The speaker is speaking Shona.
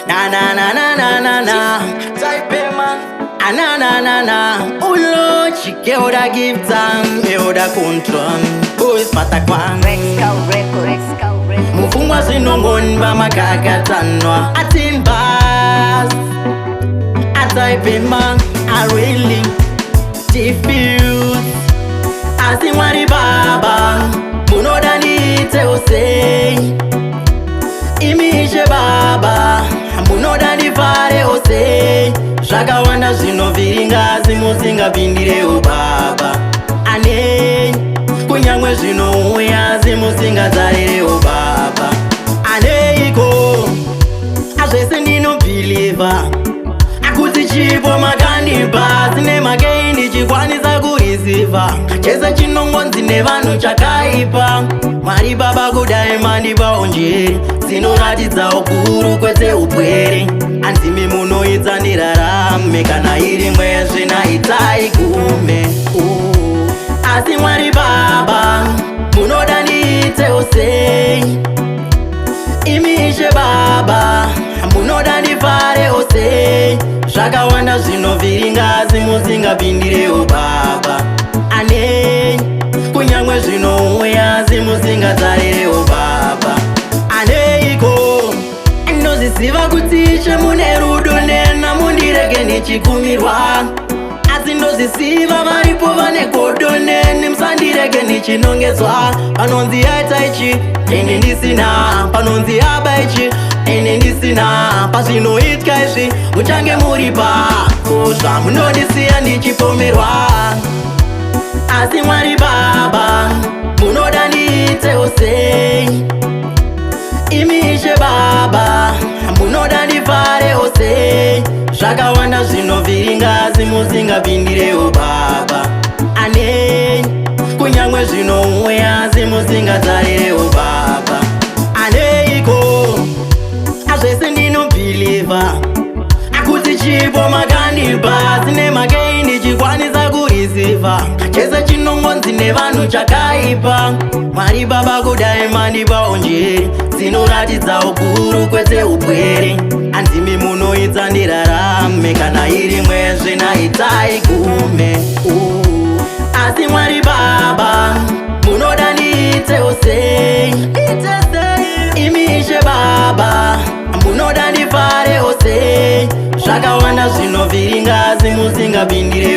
Na na na na na na na. Type man. Na na na na. Oh Lord, chike oda give time, me oda control. Boys patakwang. Mufungwa sinongon ba makakatanwa. Atin bas. I type man. I really diffuse. I sing wari baba. Muno dani te ose. Imishe baba. Muno dani fare ose. Shaka wanda zino viringa zimuzinga bindire o baba. Ane kunyangwe zino uya zimuzinga zaire o baba. Ane iko azese nino believer. Akuti chipo makani basi ne mageni chikwani za kuisiva. Cheza chinongonzi ne vanu chakaipa. Mari baba kudai mandi baonje. Zino rati za ukuru kwete upwere. Anzimi muno idzandirarame kana iri mwezve na itai kume. Asi mwari baba munoda niite ose. Imishe baba munoda ndifare ose. Zvakawanda zvino viringa zimuzinga bindire o baba. Ane kunyangwe zvino uya zimuzinga zarire o baba. Ane iko ndozisiva kuti chemune rudo nena mundirege nichikumirwa. Asi ndozisiva varipo vane godo neni musandirege nichinongedzwa. Panonzi yaita ichi ene ndisina, panonzi yaba ichi ene ndisina. Pazvinoitka izvi muchange muri pakosva, munondisiya ndichipomerwa. Asi mwari baba munoda ndiite ose. Imishe baba munoda ndifare ose. Zvakawanda zvino viringa zimuzinga bindire o baba. Ane kunyangwe zvino uya zimuzinga zarire o baba. Ane iko azvese ndino believer. Akuti chipo makani basi ne mageni chikwanisa kuisiva. Chese chinongonzi ne vanhu chakaipa. Mwari baba kudai mandi baonje. Zinoratidza ukuru kwete upwere. Anzimi muno idzandirarame kana iri mwezve na itai kume. Asi mwari baba munoda ndiite ose. Imishe baba munoda ndifare ose. Zvakawanda zvino viringa zimuzinga bindire